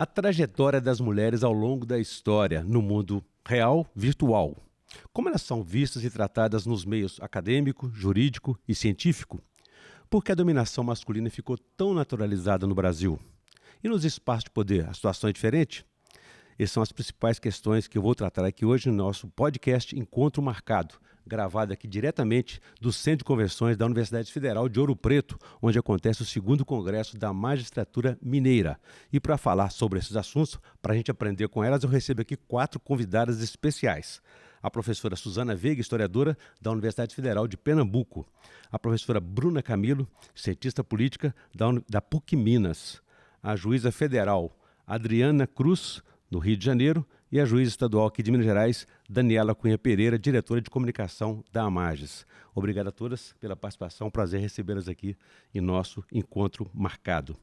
A trajetória das mulheres ao longo da história, no mundo real, virtual. Como elas são vistas e tratadas nos meios acadêmico, jurídico e científico? Por que a dominação masculina ficou tão naturalizada no Brasil? E nos espaços de poder, a situação é diferente? Essas são as principais questões que eu vou tratar aqui hoje no nosso podcast Encontro Marcado, gravado aqui diretamente do Centro de Convenções da Universidade Federal de Ouro Preto, onde acontece o 2º Congresso da Magistratura Mineira. E para falar sobre esses assuntos, para a gente aprender com elas, eu recebo aqui 4 convidadas especiais. A professora Suzana Veiga, historiadora da Universidade Federal de Pernambuco. A professora Bruna Camilo, cientista política da PUC Minas. A juíza federal Adriana Cruz, no Rio de Janeiro, e a juíza estadual aqui de Minas Gerais, Daniela Cunha Pereira, diretora de comunicação da AMAGES. Obrigado a todas pela participação, prazer recebê-las aqui em nosso encontro marcado.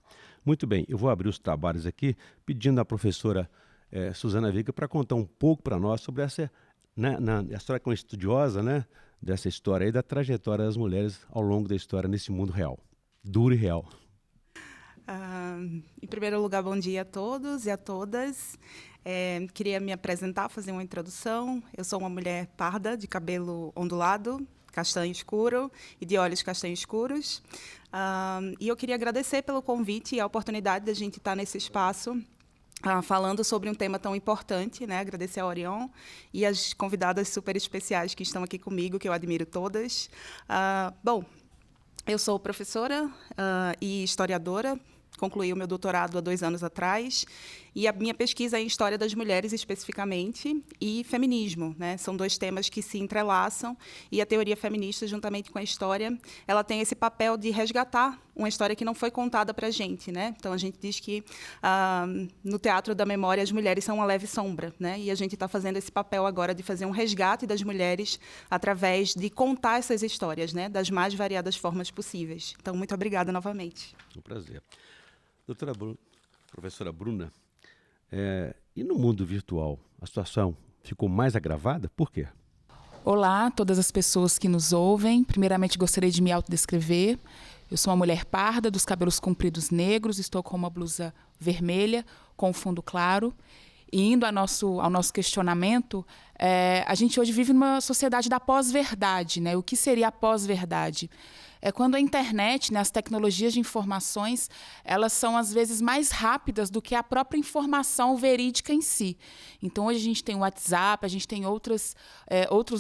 Muito bem, eu vou abrir os trabalhos aqui, pedindo à professora Suzana Veiga para contar um pouco para nós sobre essa, a história que é uma estudiosa, dessa história aí, da trajetória das mulheres ao longo da história nesse mundo real, duro e real. Em primeiro lugar, bom dia a todos e a todas. Queria me apresentar, fazer uma introdução. Eu sou uma mulher parda, de cabelo ondulado, castanho escuro e de olhos castanho escuros. E eu queria agradecer pelo convite e a oportunidade de a gente estar nesse espaço falando sobre um tema tão importante, agradecer ao Orion e as convidadas super especiais que estão aqui comigo, que eu admiro todas. Eu sou professora e historiadora, concluí o meu doutorado há 2 anos atrás, e a minha pesquisa é em História das Mulheres, especificamente, e feminismo. São 2 temas que se entrelaçam, e a teoria feminista, juntamente com a história, ela tem esse papel de resgatar uma história que não foi contada para a gente. Então, a gente diz que, no teatro da memória, as mulheres são uma leve sombra, e a gente está fazendo esse papel agora de fazer um resgate das mulheres através de contar essas histórias, das mais variadas formas possíveis. Então, muito obrigada novamente. Um prazer. Professora Bruna, e no mundo virtual, a situação ficou mais agravada? Por quê? Olá, todas as pessoas que nos ouvem. Primeiramente, gostaria de me autodescrever. Eu sou uma mulher parda, dos cabelos compridos negros, estou com uma blusa vermelha, com fundo claro. E indo ao nosso questionamento, a gente hoje vive numa sociedade da pós-verdade. O que seria a pós-verdade? É quando a internet, as tecnologias de informações, elas são, às vezes, mais rápidas do que a própria informação verídica em si. Então, hoje a gente tem o WhatsApp, a gente tem outros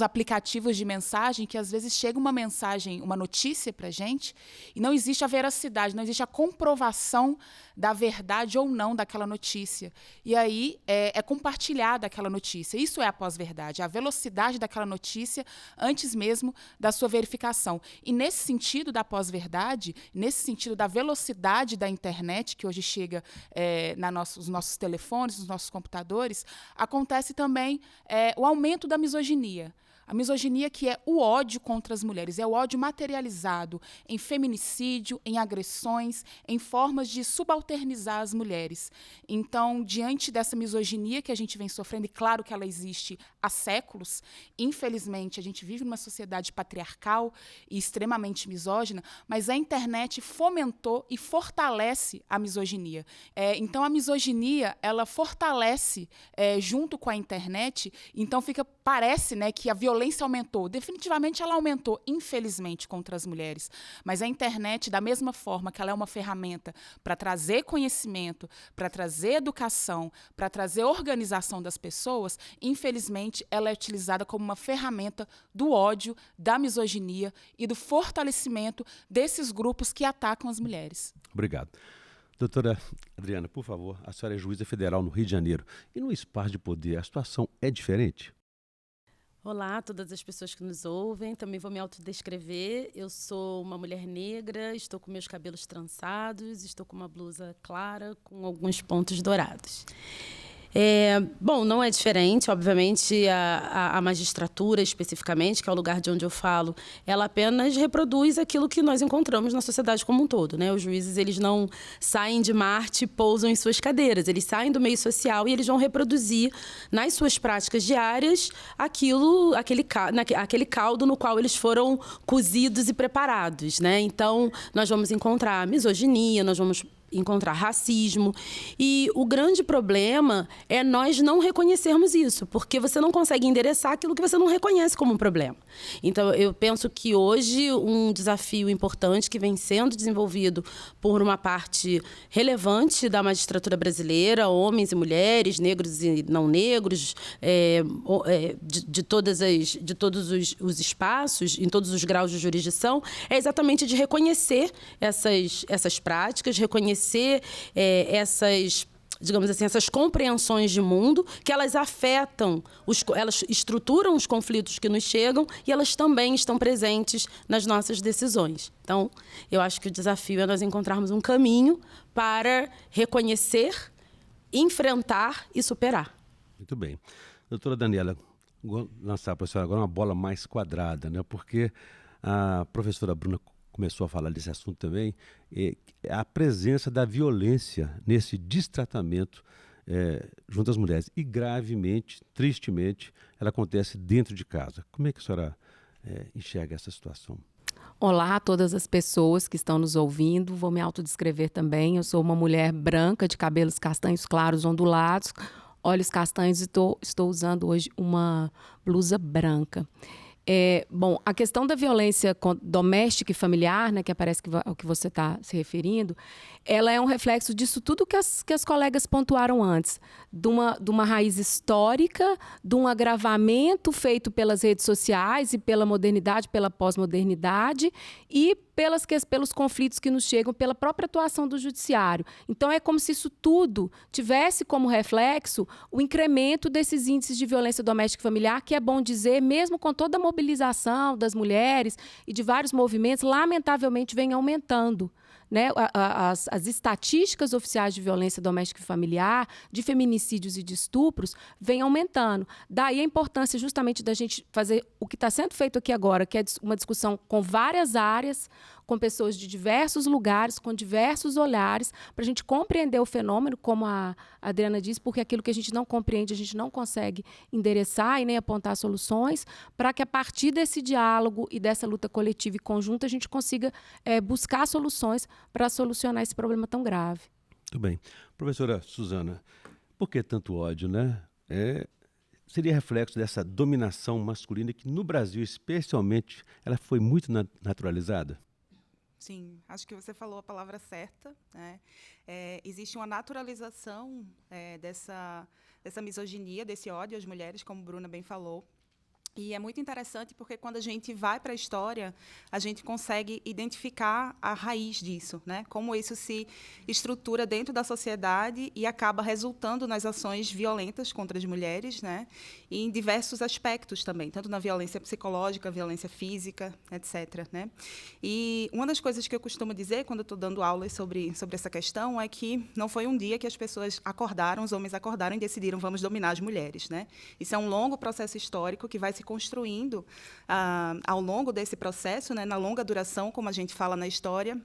aplicativos de mensagem que, às vezes, chega uma mensagem, uma notícia para a gente, e não existe a veracidade, não existe a comprovação da verdade ou não daquela notícia. E aí é compartilhada aquela notícia. Isso é a pós-verdade, a velocidade daquela notícia antes mesmo da sua verificação. E nesse sentido da pós-verdade, nesse sentido da velocidade da internet, que hoje chega nos nossos telefones, nos nossos computadores, acontece também o aumento da misoginia. A misoginia, que é o ódio contra as mulheres, é o ódio materializado em feminicídio, em agressões, em formas de subalternizar as mulheres. Então, diante dessa misoginia que a gente vem sofrendo, e claro que ela existe há séculos, infelizmente a gente vive numa sociedade patriarcal e extremamente misógina, mas a internet fomentou e fortalece a misoginia. Então, a misoginia, ela fortalece junto com a internet, então parece que a violência aumentou. Definitivamente ela aumentou, infelizmente, contra as mulheres. Mas a internet, da mesma forma que ela é uma ferramenta para trazer conhecimento, para trazer educação, para trazer organização das pessoas, infelizmente ela é utilizada como uma ferramenta do ódio, da misoginia e do fortalecimento desses grupos que atacam as mulheres. Obrigado. Doutora Adriana, por favor, a senhora é juíza federal no Rio de Janeiro. E no espaço de poder, a situação é diferente? Olá a todas as pessoas que nos ouvem, também vou me autodescrever. Eu sou uma mulher negra, estou com meus cabelos trançados, estou com uma blusa clara com alguns pontos dourados. Bom, não é diferente, obviamente, a magistratura especificamente, que é o lugar de onde eu falo, ela apenas reproduz aquilo que nós encontramos na sociedade como um todo, Os juízes, eles não saem de Marte e pousam em suas cadeiras, eles saem do meio social e eles vão reproduzir nas suas práticas diárias aquele caldo no qual eles foram cozidos e preparados, Então, nós vamos encontrar misoginia, nós vamos encontrar racismo. E o grande problema é nós não reconhecermos isso, porque você não consegue endereçar aquilo que você não reconhece como um problema. Então, eu penso que hoje um desafio importante que vem sendo desenvolvido por uma parte relevante da magistratura brasileira, homens e mulheres, negros e não negros, de todos os espaços, em todos os graus de jurisdição, é exatamente de reconhecer essas práticas, reconhecer essas, digamos assim, essas compreensões de mundo, que elas afetam, elas estruturam os conflitos que nos chegam e elas também estão presentes nas nossas decisões. Então, eu acho que o desafio é nós encontrarmos um caminho para reconhecer, enfrentar e superar. Muito bem. Doutora Daniela, vou lançar para a senhora agora uma bola mais quadrada, né? Porque a professora Bruna começou a falar desse assunto também, a presença da violência nesse destratamento junto às mulheres. E gravemente, tristemente, ela acontece dentro de casa. Como é que a senhora enxerga essa situação? Olá a todas as pessoas que estão nos ouvindo. Vou me autodescrever também. Eu sou uma mulher branca, de cabelos castanhos claros ondulados, olhos castanhos e estou usando hoje uma blusa branca. Bom, a questão da violência doméstica e familiar, né, que parece que ao que você está se referindo, ela é um reflexo disso tudo que as colegas pontuaram antes, de uma raiz histórica, de um agravamento feito pelas redes sociais e pela modernidade, pela pós-modernidade e pelos conflitos que nos chegam pela própria atuação do judiciário. Então, é como se isso tudo tivesse como reflexo o incremento desses índices de violência doméstica e familiar, que é bom dizer, mesmo com toda a mobilização das mulheres e de vários movimentos, lamentavelmente vem aumentando. Né? As estatísticas oficiais de violência doméstica e familiar, de feminicídios e de estupros, vêm aumentando. Daí a importância justamente da gente fazer o que está sendo feito aqui agora, que é uma discussão com várias áreas, com pessoas de diversos lugares, com diversos olhares, para a gente compreender o fenômeno, como a Adriana disse, porque aquilo que a gente não compreende, a gente não consegue endereçar e nem apontar soluções, para que a partir desse diálogo e dessa luta coletiva e conjunta, a gente consiga buscar soluções para solucionar esse problema tão grave. Muito bem. Professora Suzana, por que tanto ódio, né? Seria reflexo dessa dominação masculina que no Brasil, especialmente, ela foi muito naturalizada? Sim, acho que você falou a palavra certa, né? Existe uma naturalização dessa misoginia, desse ódio às mulheres, como Bruna bem falou. E é muito interessante porque quando a gente vai para a história, a gente consegue identificar a raiz disso, né? Como isso se estrutura dentro da sociedade e acaba resultando nas ações violentas contra as mulheres, né? E em diversos aspectos também, tanto na violência psicológica, violência física, etc., né? E uma das coisas que eu costumo dizer quando eu estou dando aulas sobre essa questão é que não foi um dia que as pessoas acordaram, os homens acordaram e decidiram vamos dominar as mulheres, né? Isso é um longo processo histórico que vai se construindo ao longo desse processo, né, na longa duração, como a gente fala na história,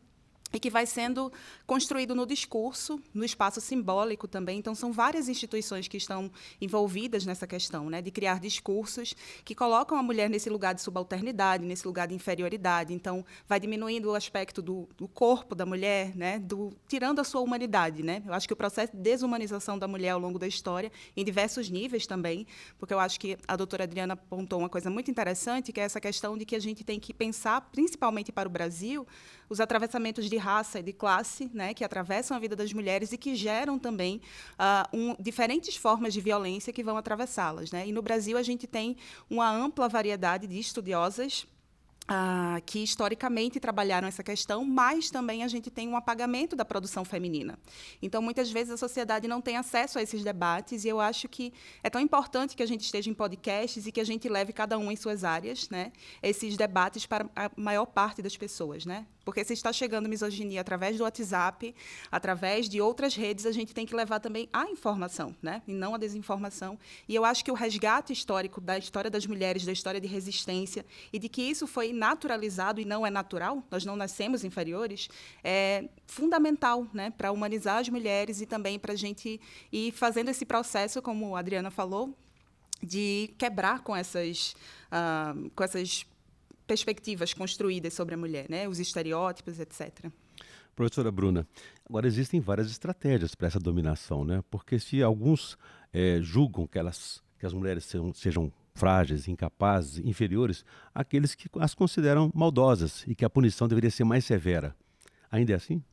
e que vai sendo construído no discurso, no espaço simbólico também. Então, são várias instituições que estão envolvidas nessa questão, né, de criar discursos que colocam a mulher nesse lugar de subalternidade, nesse lugar de inferioridade. Então, vai diminuindo o aspecto do corpo da mulher, né, tirando a sua humanidade. Né? Eu acho que o processo de desumanização da mulher ao longo da história, em diversos níveis também, porque eu acho que a doutora Adriana apontou uma coisa muito interessante, que é essa questão de que a gente tem que pensar, principalmente para o Brasil, os atravessamentos de raça e de classe, né, que atravessam a vida das mulheres e que geram também diferentes formas de violência que vão atravessá-las. Né? E no Brasil a gente tem uma ampla variedade de estudiosas que historicamente trabalharam essa questão, mas também a gente tem um apagamento da produção feminina. Então, muitas vezes, a sociedade não tem acesso a esses debates, e eu acho que é tão importante que a gente esteja em podcasts e que a gente leve cada um em suas áreas, né, esses debates para a maior parte das pessoas. Né? Porque se está chegando misoginia através do WhatsApp, através de outras redes, a gente tem que levar também a informação, né, e não a desinformação. E eu acho que o resgate histórico da história das mulheres, da história de resistência, e de que isso foi naturalizado e não é natural, nós não nascemos inferiores, é fundamental, né, para humanizar as mulheres e também para a gente ir fazendo esse processo, como a Adriana falou, de quebrar com essas perspectivas construídas sobre a mulher, né, os estereótipos, etc. Professora Bruna, agora existem várias estratégias para essa dominação, né? Porque se alguns julgam que as mulheres sejam frágeis, incapazes, inferiores, àqueles que as consideram maldosas e que a punição deveria ser mais severa. Ainda é assim?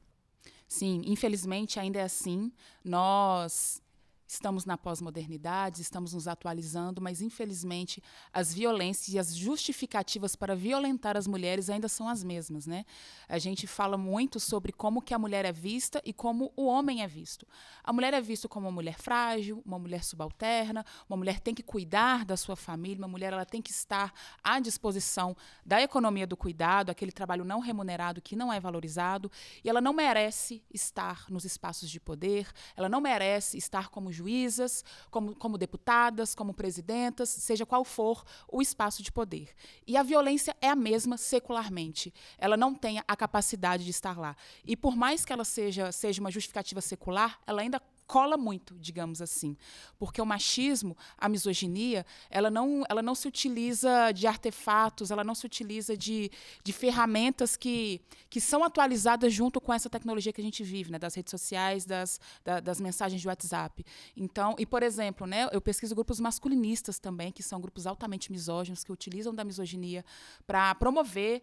Sim, infelizmente ainda é assim. Nós estamos na pós-modernidade, estamos nos atualizando, mas infelizmente as violências e as justificativas para violentar as mulheres ainda são as mesmas, né? A gente fala muito sobre como que a mulher é vista e como o homem é visto. A mulher é vista como uma mulher frágil, uma mulher subalterna, uma mulher tem que cuidar da sua família, uma mulher ela tem que estar à disposição da economia do cuidado, aquele trabalho não remunerado que não é valorizado, e ela não merece estar nos espaços de poder, ela não merece estar como juízas, como deputadas, como presidentas, seja qual for o espaço de poder. E a violência é a mesma secularmente. Ela não tem a capacidade de estar lá. E por mais que ela seja uma justificativa secular, ela ainda cola muito, digamos assim. Porque o machismo, a misoginia, ela não se utiliza de artefatos, ela não se utiliza de ferramentas que são atualizadas junto com essa tecnologia que a gente vive, né, das redes sociais, das mensagens de WhatsApp. Então, e por exemplo, né, eu pesquiso grupos masculinistas também, que são grupos altamente misóginos, que utilizam da misoginia para promover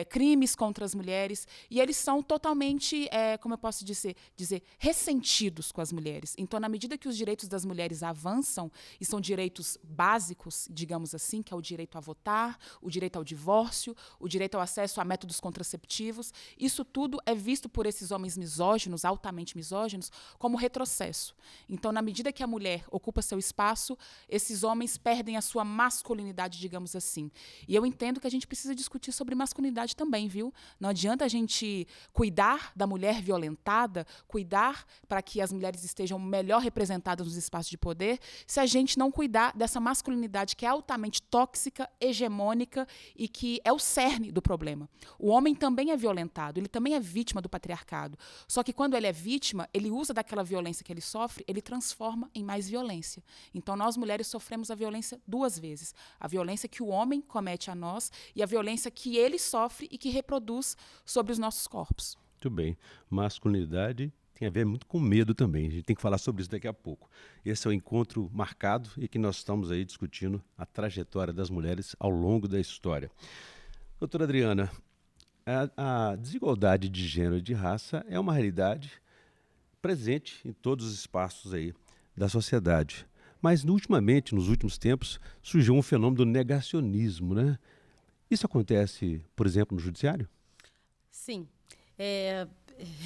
crimes contra as mulheres, e eles são totalmente, como eu posso dizer, ressentidos com as mulheres. Então, na medida que os direitos das mulheres avançam, e são direitos básicos, digamos assim, que é o direito a votar, o direito ao divórcio, o direito ao acesso a métodos contraceptivos, isso tudo é visto por esses homens misóginos, altamente misóginos, como retrocesso. Então, na medida que a mulher ocupa seu espaço, esses homens perdem a sua masculinidade, digamos assim. E eu entendo que a gente precisa discutir sobre masculinidade também, viu? Não adianta a gente cuidar da mulher violentada, cuidar para que as mulheres estejam melhor representadas nos espaços de poder, se a gente não cuidar dessa masculinidade que é altamente tóxica, hegemônica e que é o cerne do problema. O homem também é violentado, ele também é vítima do patriarcado. Só que quando ele é vítima, ele usa daquela violência que ele sofre, ele transforma em mais violência. Então, nós mulheres sofremos a violência duas vezes. A violência que o homem comete a nós e a violência que ele sofre e que reproduz sobre os nossos corpos. Muito bem. Masculinidade tem a ver muito com medo também. A gente tem que falar sobre isso daqui a pouco. Esse é o encontro marcado e que nós estamos aí discutindo a trajetória das mulheres ao longo da história. Doutora Adriana, a desigualdade de gênero e de raça é uma realidade presente em todos os espaços aí da sociedade. Mas, ultimamente, nos últimos tempos, surgiu um fenômeno do negacionismo, né? Isso acontece, por exemplo, no judiciário? Sim.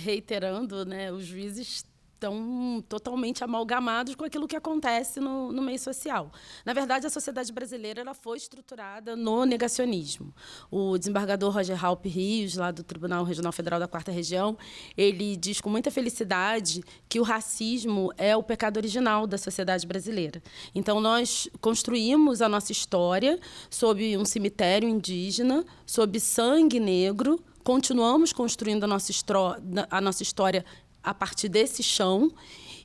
Reiterando, né, os juízes estão totalmente amalgamados com aquilo que acontece no meio social. Na verdade, a sociedade brasileira ela foi estruturada no negacionismo. O desembargador Roger Halpe Rios, lá do Tribunal Regional Federal da 4ª Região, ele diz com muita felicidade que o racismo é o pecado original da sociedade brasileira. Então, nós construímos a nossa história sob um cemitério indígena, sob sangue negro, continuamos construindo a nossa história a partir desse chão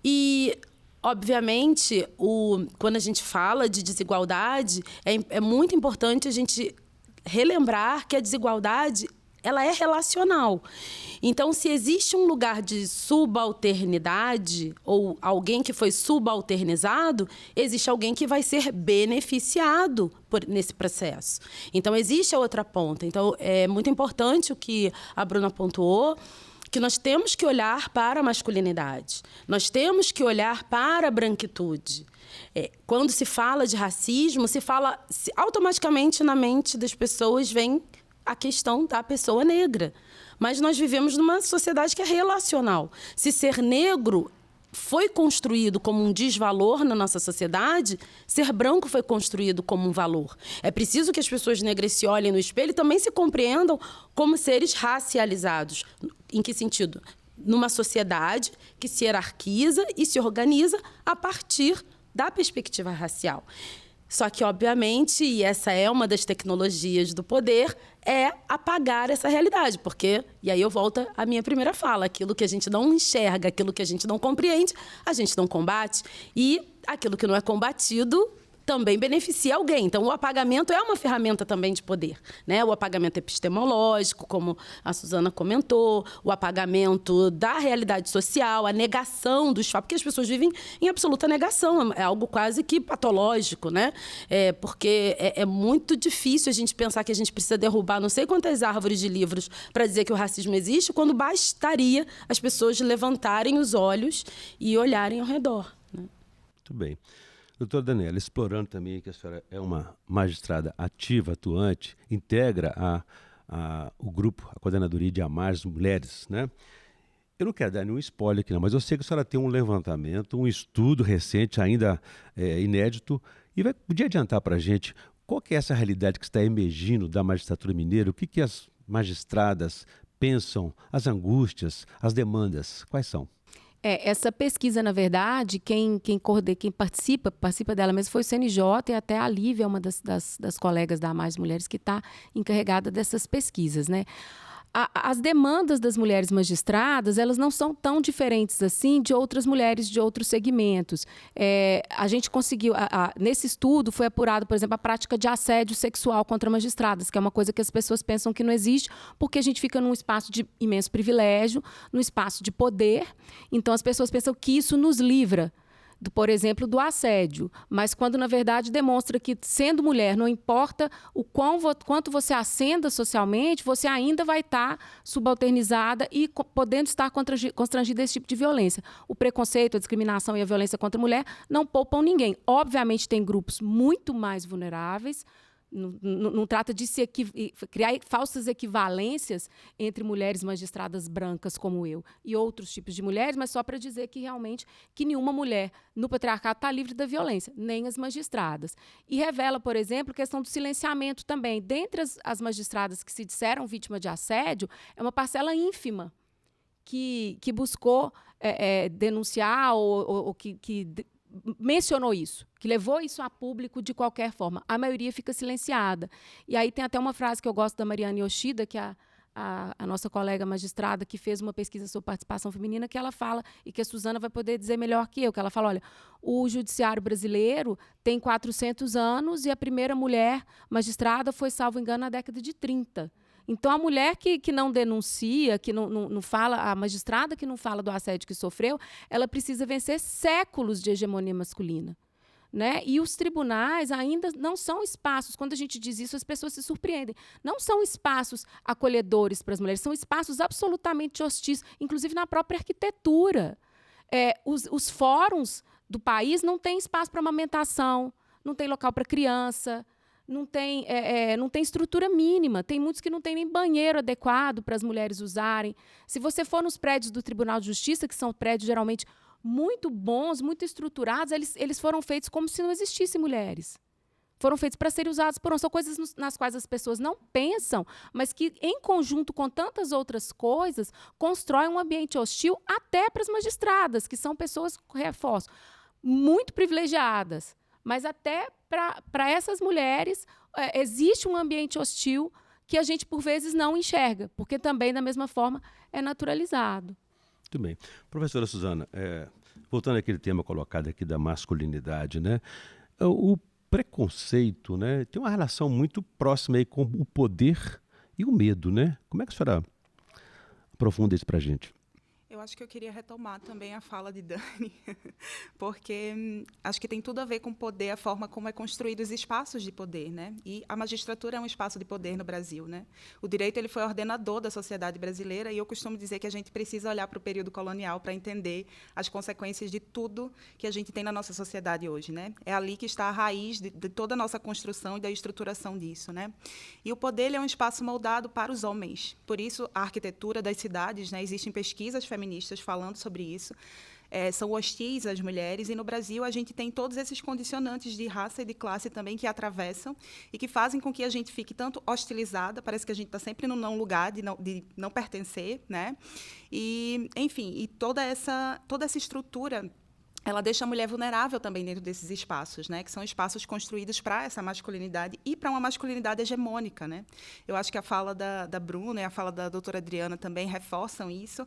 e, obviamente, quando a gente fala de desigualdade, é muito importante a gente relembrar que a desigualdade ela é relacional. Então, se existe um lugar de subalternidade ou alguém que foi subalternizado, existe alguém que vai ser beneficiado nesse processo. Então, existe a outra ponta. Então, é muito importante o que a Bruna pontuou, que nós temos que olhar para a masculinidade, nós temos que olhar para a branquitude. Quando se fala de racismo, automaticamente na mente das pessoas vem a questão da pessoa negra. Mas nós vivemos numa sociedade que é relacional. Se ser negro foi construído como um desvalor na nossa sociedade, ser branco foi construído como um valor. É preciso que as pessoas negras se olhem no espelho e também se compreendam como seres racializados. Em que sentido? Numa sociedade que se hierarquiza e se organiza a partir da perspectiva racial. Só que, obviamente, e essa é uma das tecnologias do poder, é apagar essa realidade. Porque, e aí eu volto à minha primeira fala, aquilo que a gente não enxerga, aquilo que a gente não compreende, a gente não combate. E aquilo que não é combatido também beneficia alguém. Então, o apagamento é uma ferramenta também de poder, né? O apagamento epistemológico, como a Suzana comentou, o apagamento da realidade social, a negação dos fatos, porque as pessoas vivem em absoluta negação, é algo quase que patológico, né? Porque é muito difícil a gente pensar que a gente precisa derrubar não sei quantas árvores de livros para dizer que o racismo existe, quando bastaria as pessoas levantarem os olhos e olharem ao redor. Muito bem. Doutora Daniela, explorando também que a senhora é uma magistrada ativa, atuante, integra o grupo, a Coordenadoria de Amar Mulheres, né? Eu não quero dar nenhum spoiler aqui, não, mas eu sei que a senhora tem um levantamento, um estudo recente, ainda inédito, e podia adiantar para a gente qual que é essa realidade que está emergindo da magistratura mineira, o que as magistradas pensam, as angústias, as demandas, quais são? Essa pesquisa, na verdade, quem participa dela mesmo foi o CNJ, e até a Lívia, uma das colegas da Mais Mulheres, que está encarregada dessas pesquisas, né? As demandas das mulheres magistradas, elas não são tão diferentes assim de outras mulheres de outros segmentos. A gente conseguiu, nesse estudo foi apurado, por exemplo, a prática de assédio sexual contra magistradas, que é uma coisa que as pessoas pensam que não existe, porque a gente fica num espaço de imenso privilégio, num espaço de poder. Então, as pessoas pensam que isso nos livra, por exemplo, do assédio, mas quando, na verdade, demonstra que, sendo mulher, não importa quanto você ascenda socialmente, você ainda vai estar subalternizada e podendo estar constrangida a esse tipo de violência. O preconceito, a discriminação e a violência contra a mulher não poupam ninguém. Obviamente, tem grupos muito mais vulneráveis. Não trata de criar falsas equivalências entre mulheres magistradas brancas como eu e outros tipos de mulheres, mas só para dizer que realmente que nenhuma mulher no patriarcado está livre da violência, nem as magistradas. E revela, por exemplo, a questão do silenciamento também. Dentre as magistradas que se disseram vítima de assédio, é uma parcela ínfima que buscou denunciar ou que mencionou isso, que levou isso a público de qualquer forma. A maioria fica silenciada. E aí tem até uma frase que eu gosto da Mariane Yoshida, que é a nossa colega magistrada, que fez uma pesquisa sobre participação feminina, que ela fala, e que a Suzana vai poder dizer melhor que eu, que ela fala, olha, o judiciário brasileiro tem 400 anos e a primeira mulher magistrada foi, salvo engano, na década de 30. Então, a mulher que não denuncia, que não fala, a magistrada que não fala do assédio que sofreu, ela precisa vencer séculos de hegemonia masculina, né? E os tribunais ainda não são espaços, quando a gente diz isso, as pessoas se surpreendem, não são espaços acolhedores para as mulheres, são espaços absolutamente hostis, inclusive na própria arquitetura. Os fóruns do país não têm espaço para amamentação, não tem local para criança, não tem estrutura mínima. Tem muitos que não têm nem banheiro adequado para as mulheres usarem. Se você for nos prédios do Tribunal de Justiça, que são prédios geralmente muito bons, muito estruturados, eles foram feitos como se não existissem mulheres. Foram feitos para serem usados por homens. São coisas nas quais as pessoas não pensam, mas que, em conjunto com tantas outras coisas, constroem um ambiente hostil até para as magistradas, que são pessoas, reforço, muito privilegiadas. Mas até para essas mulheres existe um ambiente hostil que a gente, por vezes, não enxerga, porque também, da mesma forma, é naturalizado. Muito bem. Professora Suzana, voltando àquele tema colocado aqui da masculinidade, né? O preconceito, né, tem uma relação muito próxima aí com o poder e o medo, né? Como é que a senhora aprofunda isso para a gente? Eu acho que eu queria retomar também a fala de Dani, porque acho que tem tudo a ver com poder, a forma como é construído os espaços de poder, né? E a magistratura é um espaço de poder no Brasil, né? O direito ele foi ordenador da sociedade brasileira e eu costumo dizer que a gente precisa olhar para o período colonial para entender as consequências de tudo que a gente tem na nossa sociedade hoje, né? É ali que está a raiz de toda a nossa construção e da estruturação disso, né? E o poder ele é um espaço moldado para os homens. Por isso, a arquitetura das cidades, né? Existem pesquisas feministas falando sobre isso, são hostis às mulheres, e no Brasil a gente tem todos esses condicionantes de raça e de classe também que atravessam e que fazem com que a gente fique tanto hostilizada, parece que a gente está sempre no não lugar, de não pertencer, né? E, enfim, e toda essa estrutura ela deixa a mulher vulnerável também dentro desses espaços, né? Que são espaços construídos para essa masculinidade e para uma masculinidade hegemônica, né? Eu acho que a fala da Bruna e a fala da doutora Adriana também reforçam isso,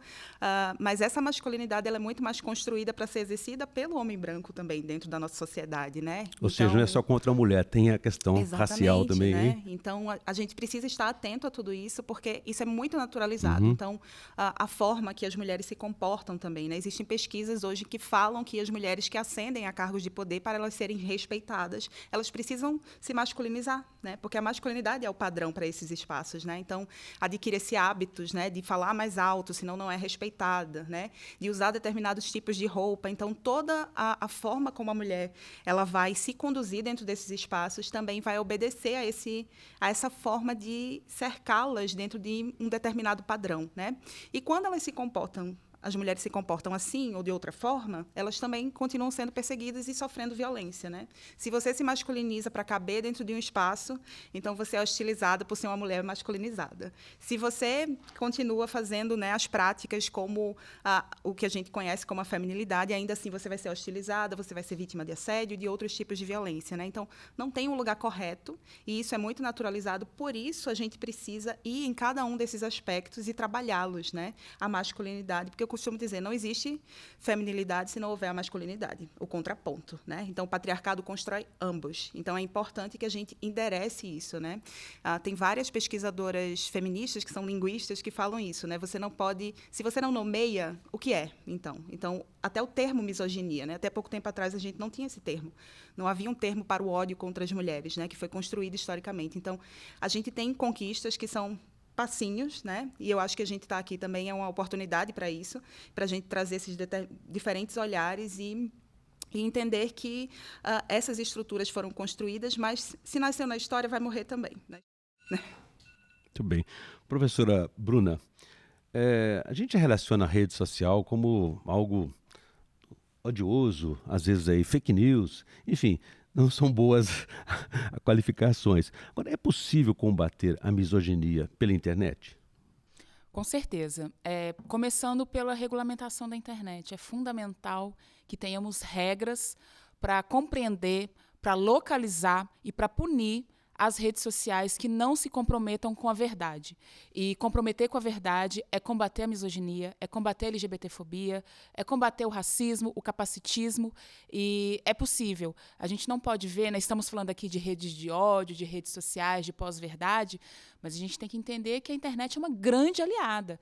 mas essa masculinidade ela é muito mais construída para ser exercida pelo homem branco também dentro da nossa sociedade, né? Ou seja, não é só contra a mulher, tem a questão racial também, né? hein? Então, a gente precisa estar atento a tudo isso, porque isso é muito naturalizado. Então, a forma que as mulheres se comportam também, né? Existem pesquisas hoje que falam que as mulheres que ascendem a cargos de poder, para elas serem respeitadas, elas precisam se masculinizar, né? Porque a masculinidade é o padrão para esses espaços, né? Então, adquire esse hábitos, né? De falar mais alto, senão não é respeitada, né? De usar determinados tipos de roupa. Então, toda a forma como a mulher ela vai se conduzir dentro desses espaços também vai obedecer a essa forma de cercá-las dentro de um determinado padrão, né? E quando elas as mulheres se comportam assim ou de outra forma, elas também continuam sendo perseguidas e sofrendo violência, né? Se você se masculiniza para caber dentro de um espaço, então você é hostilizada por ser uma mulher masculinizada. Se você continua fazendo, né, as práticas como o que a gente conhece como a feminilidade, ainda assim você vai ser hostilizada, você vai ser vítima de assédio e de outros tipos de violência, né? Então, não tem um lugar correto e isso é muito naturalizado, por isso a gente precisa ir em cada um desses aspectos e trabalhá-los, né? A masculinidade, porque eu costumo dizer, não existe feminilidade se não houver a masculinidade, o contraponto, né? Então, o patriarcado constrói ambos. Então, é importante que a gente enderece isso, né? Tem várias pesquisadoras feministas, que são linguistas, que falam isso, né? Você não pode... Se você não nomeia, o que é, então? Então, até o termo misoginia, né? Até pouco tempo atrás, a gente não tinha esse termo. Não havia um termo para o ódio contra as mulheres, né? Que foi construído historicamente. Então, a gente tem conquistas que são passinhos, né? E eu acho que a gente está aqui também é uma oportunidade para isso, para a gente trazer esses diferentes olhares e entender que essas estruturas foram construídas, mas se nasceu na história, vai morrer também, né? Muito bem. Professora Bruna, a gente relaciona a rede social como algo odioso, às vezes aí fake news, enfim, não são boas qualificações. Agora, é possível combater a misoginia pela internet? Com certeza. Começando pela regulamentação da internet. É fundamental que tenhamos regras para compreender, para localizar e para punir as redes sociais que não se comprometam com a verdade. E comprometer com a verdade é combater a misoginia, é combater a LGBTfobia, é combater o racismo, o capacitismo, e é possível. A gente não pode ver, né, estamos falando aqui de redes de ódio, de redes sociais, de pós-verdade, mas a gente tem que entender que a internet é uma grande aliada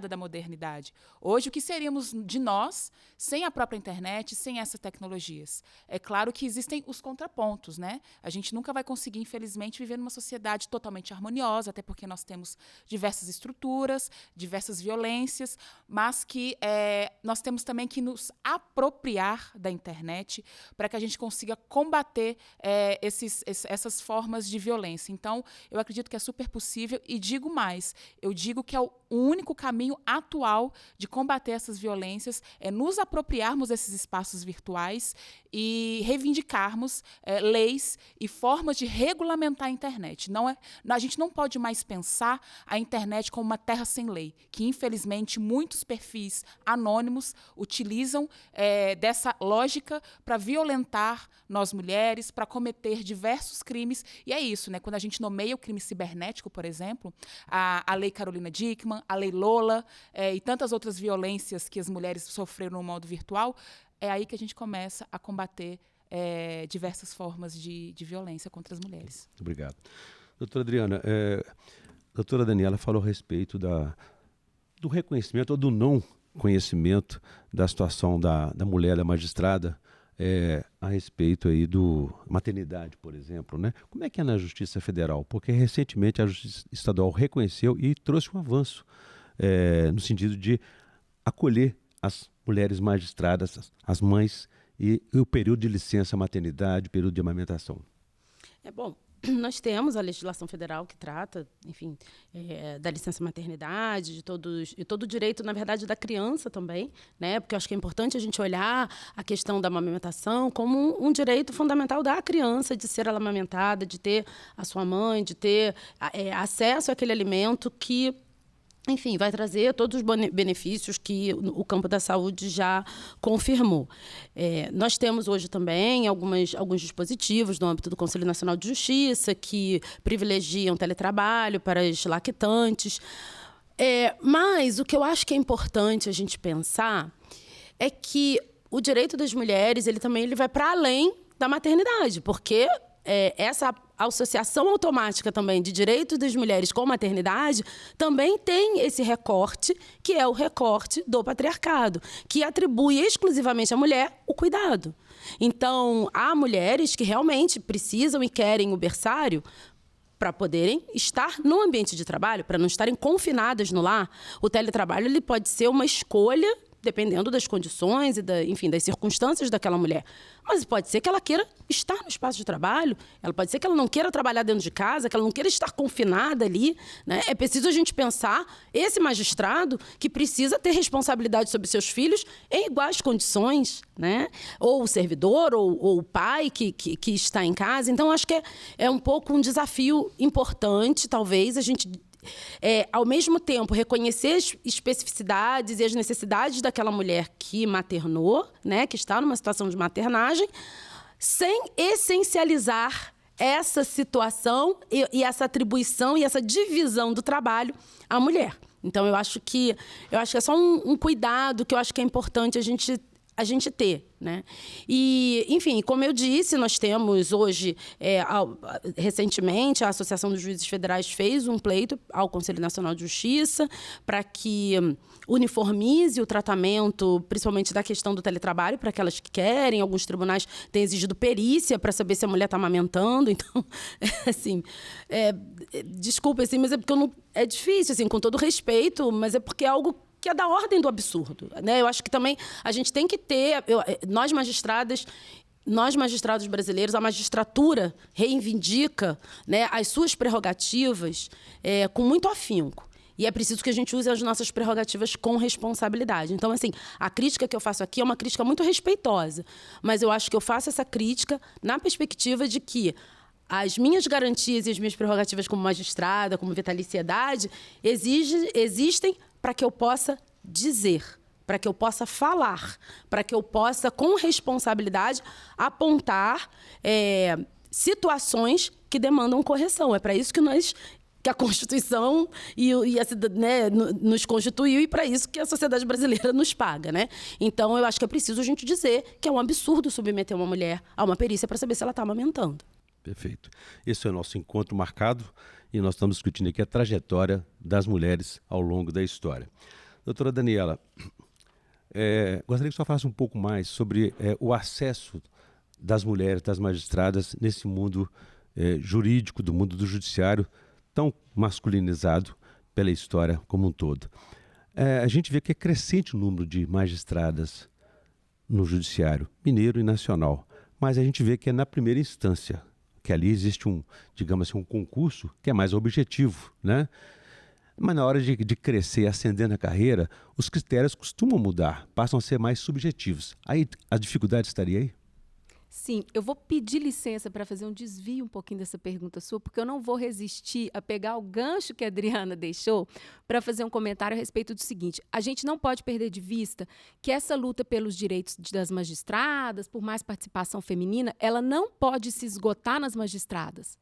da modernidade. Hoje, o que seríamos de nós sem a própria internet, sem essas tecnologias? É claro que existem os contrapontos, né? A gente nunca vai conseguir, infelizmente, viver numa sociedade totalmente harmoniosa, até porque nós temos diversas estruturas, diversas violências, mas que nós temos também que nos apropriar da internet para que a gente consiga combater essas formas de violência. Então, eu acredito que é super possível e digo mais, eu digo que é o único caminho atual de combater essas violências é nos apropriarmos desses espaços virtuais e reivindicarmos leis e formas de regulamentar a internet. A gente não pode mais pensar a internet como uma terra sem lei, que infelizmente muitos perfis anônimos utilizam dessa lógica para violentar nós mulheres, para cometer diversos crimes. E é isso, né? Quando a gente nomeia o crime cibernético, por exemplo, a Lei Carolina Dickmann, a Lei Lola e tantas outras violências que as mulheres sofreram no modo virtual, é aí que a gente começa a combater diversas formas de violência contra as mulheres. Muito obrigado. Doutora Adriana, a doutora Daniela falou a respeito do reconhecimento ou do não conhecimento da situação da mulher, da magistrada, a respeito aí do maternidade, por exemplo, né? Como é que é na Justiça Federal? Porque recentemente a Justiça Estadual reconheceu e trouxe um avanço no sentido de acolher as mulheres magistradas, as mães, e o período de licença maternidade, período de amamentação. Bom, nós temos a legislação federal que trata, enfim, da licença maternidade, de todo o direito, na verdade, da criança também, né? Porque eu acho que é importante a gente olhar a questão da amamentação como um direito fundamental da criança, de ser amamentada, de ter a sua mãe, de ter acesso àquele alimento que enfim, vai trazer todos os benefícios que o campo da saúde já confirmou. Nós temos hoje também alguns dispositivos no âmbito do Conselho Nacional de Justiça que privilegiam teletrabalho para as lactantes. Mas o que eu acho que é importante a gente pensar é que o direito das mulheres ele vai para além da maternidade, porque essa associação automática também de direitos das mulheres com maternidade também tem esse recorte, que é o recorte do patriarcado, que atribui exclusivamente à mulher o cuidado. Então, há mulheres que realmente precisam e querem o berçário para poderem estar no ambiente de trabalho, para não estarem confinadas no lar. O teletrabalho ele pode ser uma escolha dependendo das condições e das circunstâncias daquela mulher. Mas pode ser que ela queira estar no espaço de trabalho, pode ser que ela não queira trabalhar dentro de casa, que ela não queira estar confinada ali, né? É preciso a gente pensar esse magistrado que precisa ter responsabilidade sobre seus filhos em iguais condições, né? Ou o servidor, ou o pai que está em casa. Então, acho que é um pouco um desafio importante, talvez, a gente ao mesmo tempo, reconhecer as especificidades e as necessidades daquela mulher que maternou, né, que está numa situação de maternagem, sem essencializar essa situação e essa atribuição e essa divisão do trabalho à mulher. Então, eu acho que é só um cuidado que eu acho que é importante a gente ter, né? E, enfim, como eu disse, nós temos hoje, recentemente, a Associação dos Juízes Federais fez um pleito ao Conselho Nacional de Justiça para que uniformize o tratamento, principalmente da questão do teletrabalho, para aquelas que querem. Alguns tribunais têm exigido perícia para saber se a mulher está amamentando. Então, assim, desculpa, assim, mas é porque é difícil, assim, com todo respeito, mas é porque é algo que é da ordem do absurdo, né? Eu acho que também a gente tem que ter... Nós magistrados brasileiros, a magistratura reivindica, né, as suas prerrogativas com muito afinco. E é preciso que a gente use as nossas prerrogativas com responsabilidade. Então, assim, a crítica que eu faço aqui é uma crítica muito respeitosa, mas eu acho que eu faço essa crítica na perspectiva de que as minhas garantias e as minhas prerrogativas como magistrada, como vitaliciedade, existem para que eu possa dizer, para que eu possa falar, para que eu possa, com responsabilidade, apontar situações que demandam correção. É para isso que a Constituição nos constituiu e para isso que a sociedade brasileira nos paga, né? Então, eu acho que é preciso a gente dizer que é um absurdo submeter uma mulher a uma perícia para saber se ela está amamentando. Perfeito. Esse é o nosso encontro marcado e nós estamos discutindo aqui a trajetória das mulheres ao longo da história. Doutora Daniela, gostaria que você falasse um pouco mais sobre o acesso das mulheres, das magistradas, nesse mundo jurídico, do mundo do judiciário, tão masculinizado pela história como um todo. A gente vê que é crescente o número de magistradas no judiciário mineiro e nacional, mas a gente vê que é na primeira instância, que ali existe um concurso que é mais objetivo, né? Mas na hora de crescer, ascender na carreira, os critérios costumam mudar, passam a ser mais subjetivos. Aí a dificuldade estaria aí? Sim, eu vou pedir licença para fazer um desvio um pouquinho dessa pergunta sua, porque eu não vou resistir a pegar o gancho que a Adriana deixou para fazer um comentário a respeito do seguinte: a gente não pode perder de vista que essa luta pelos direitos das magistradas, por mais participação feminina, ela não pode se esgotar nas magistradas.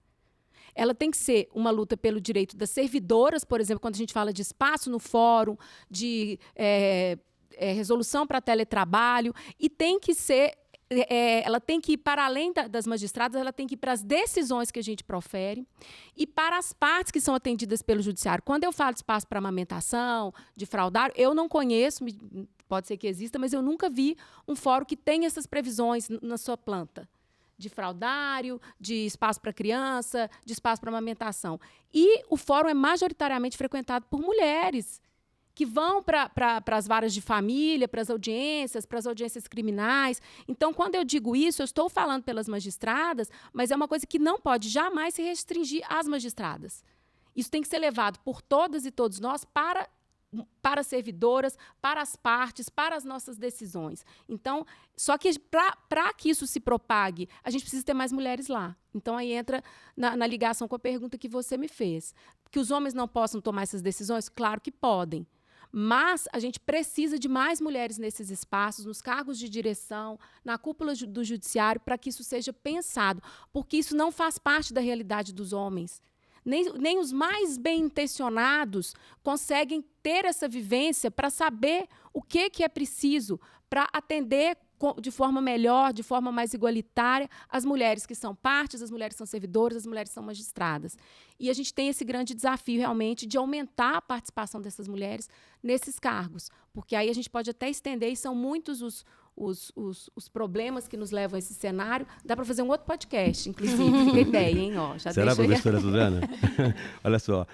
Ela tem que ser uma luta pelo direito das servidoras, por exemplo, quando a gente fala de espaço no fórum, de resolução para teletrabalho, e tem que ser... ela tem que ir para além das magistradas, ela tem que ir para as decisões que a gente profere e para as partes que são atendidas pelo judiciário. Quando eu falo de espaço para amamentação, de fraudário, eu não conheço, pode ser que exista, mas eu nunca vi um fórum que tenha essas previsões na sua planta, de fraudário, de espaço para criança, de espaço para amamentação. E o fórum é majoritariamente frequentado por mulheres, que vão para as varas de família, para as audiências criminais. Então, quando eu digo isso, eu estou falando pelas magistradas, mas é uma coisa que não pode jamais se restringir às magistradas. Isso tem que ser levado por todas e todos nós para as servidoras, para as partes, para as nossas decisões. Então, só que para que isso se propague, a gente precisa ter mais mulheres lá. Então, aí entra na ligação com a pergunta que você me fez. que os homens não possam tomar essas decisões? Claro que podem. Mas a gente precisa de mais mulheres nesses espaços, nos cargos de direção, na cúpula do judiciário, para que isso seja pensado, porque isso não faz parte da realidade dos homens. Nem os mais bem-intencionados conseguem ter essa vivência para saber o que é preciso para atender de forma melhor, de forma mais igualitária, as mulheres que são partes, as mulheres que são servidoras, as mulheres que são magistradas. E a gente tem esse grande desafio, realmente, de aumentar a participação dessas mulheres nesses cargos, porque aí a gente pode até estender, e são muitos os problemas que nos levam a esse cenário. Dá para fazer um outro podcast, inclusive. Fica ideia, hein? Ó, já será, deixei... professora Suzana? Olha só,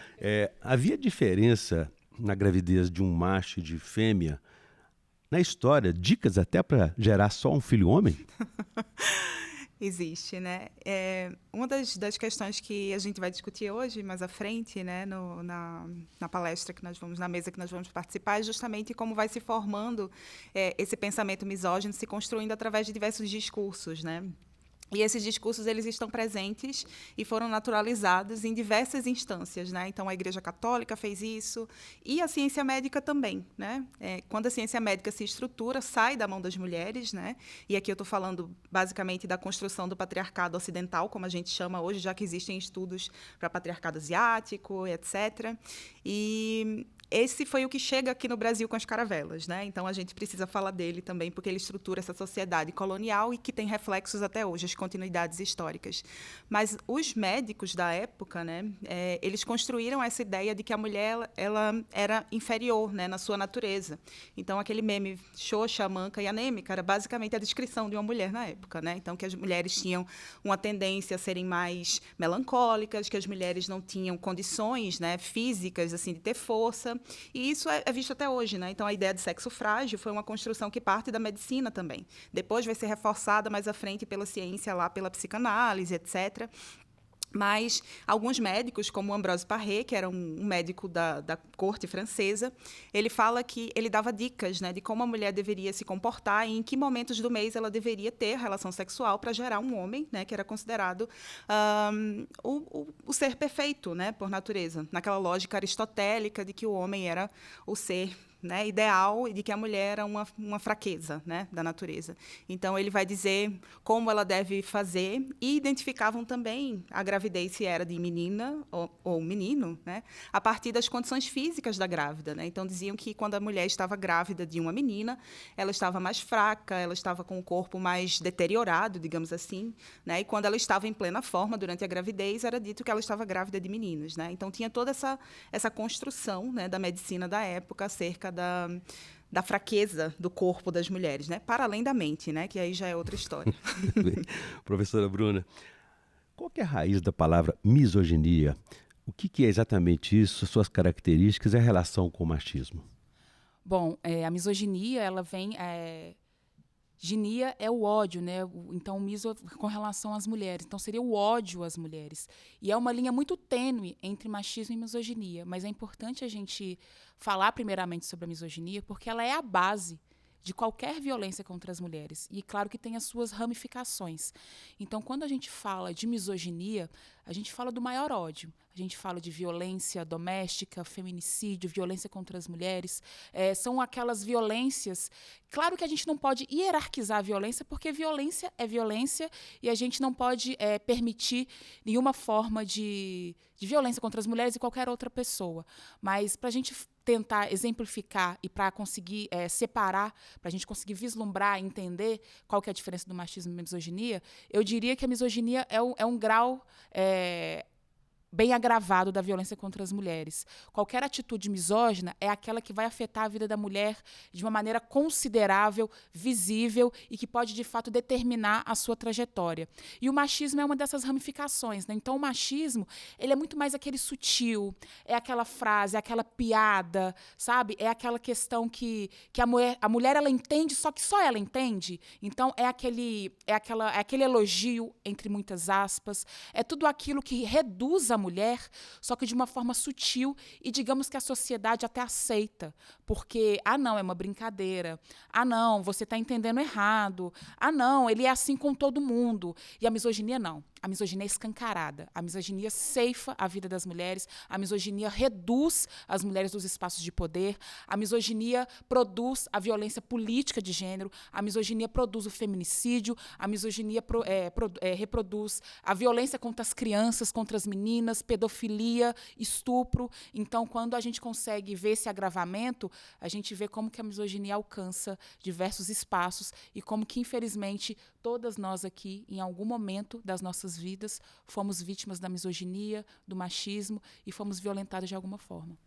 havia diferença na gravidez de um macho e de fêmea? Na história, dicas até para gerar só um filho homem? Existe, né? Uma das questões que a gente vai discutir hoje, mais à frente, né, na palestra que nós vamos, na mesa que nós vamos participar, é justamente como vai se formando esse pensamento misógino, se construindo através de diversos discursos, né? E esses discursos, eles estão presentes e foram naturalizados em diversas instâncias, né? Então, a Igreja Católica fez isso e a ciência médica também, né? Quando a ciência médica se estrutura, sai da mão das mulheres, né? E aqui eu estou falando, basicamente, da construção do patriarcado ocidental, como a gente chama hoje, já que existem estudos para patriarcado asiático, etc. E esse foi o que chega aqui no Brasil com as caravelas, né? Então, a gente precisa falar dele também, porque ele estrutura essa sociedade colonial e que tem reflexos até hoje, as continuidades históricas. Mas os médicos da época, né, eles construíram essa ideia de que a mulher ela era inferior, né, na sua natureza. Então, aquele meme xoxa, manca e anêmica era basicamente a descrição de uma mulher na época, né? Então, que as mulheres tinham uma tendência a serem mais melancólicas, que as mulheres não tinham condições, né, físicas assim, de ter força. E isso é visto até hoje, né? Então, a ideia de sexo frágil foi uma construção que parte da medicina também. Depois vai ser reforçada mais à frente pela ciência, lá pela psicanálise, etc. Mas alguns médicos, como Ambroise Paré, que era um médico da corte francesa, ele fala que ele dava dicas, né, de como a mulher deveria se comportar e em que momentos do mês ela deveria ter relação sexual para gerar um homem, né, que era considerado o ser perfeito, né, por natureza, naquela lógica aristotélica de que o homem era o ser, né, ideal, e de que a mulher era uma fraqueza, né, da natureza. Então, ele vai dizer como ela deve fazer e identificavam também a gravidez, se era de menina ou menino, né, a partir das condições físicas da grávida, né? Então, diziam que quando a mulher estava grávida de uma menina, ela estava mais fraca, ela estava com o corpo mais deteriorado, digamos assim, né? E quando ela estava em plena forma durante a gravidez, era dito que ela estava grávida de meninos, né? Então, tinha toda essa construção, né, da medicina da época acerca da fraqueza do corpo das mulheres, né? Para além da mente, né? Que aí já é outra história. Professora Bruna, qual que é a raiz da palavra misoginia? O que é exatamente isso, suas características e a relação com o machismo? Bom, a misoginia, ela vem... Ginia é o ódio, né? Então, o miso com relação às mulheres. Então, seria o ódio às mulheres. E é uma linha muito tênue entre machismo e misoginia. Mas é importante a gente falar primeiramente sobre a misoginia, porque ela é a base de qualquer violência contra as mulheres. E, claro, que tem as suas ramificações. Então, quando a gente fala de misoginia, a gente fala do maior ódio. A gente fala de violência doméstica, feminicídio, violência contra as mulheres. São aquelas violências... Claro que a gente não pode hierarquizar a violência, porque violência é violência e a gente não pode permitir nenhuma forma de violência contra as mulheres e qualquer outra pessoa. Mas, para a gente tentar exemplificar e para conseguir separar, para a gente conseguir vislumbrar, entender qual que é a diferença do machismo e misoginia, eu diria que a misoginia é um grau bem agravado da violência contra as mulheres. Qualquer atitude misógina é aquela que vai afetar a vida da mulher de uma maneira considerável, visível e que pode, de fato, determinar a sua trajetória. E o machismo é uma dessas ramificações, né? Então, o machismo, ele é muito mais aquele sutil, é aquela frase, é aquela piada, sabe? É aquela questão que a mulher ela entende, só que só ela entende. Então, é aquele elogio, entre muitas aspas, é tudo aquilo que reduz a mulher, só que de uma forma sutil e digamos que a sociedade até aceita, porque, não, é uma brincadeira, não, você está entendendo errado, não, ele é assim com todo mundo. E a misoginia não. a misoginia é escancarada. A misoginia ceifa a vida das mulheres, a misoginia reduz as mulheres dos espaços de poder, a misoginia produz a violência política de gênero, a misoginia produz o feminicídio, a misoginia reproduz a violência contra as crianças, contra as meninas, pedofilia, estupro. Então, quando a gente consegue ver esse agravamento, a gente vê como que a misoginia alcança diversos espaços e como que, infelizmente, todas nós aqui, em algum momento das nossas vidas, fomos vítimas da misoginia, do machismo e fomos violentadas de alguma forma.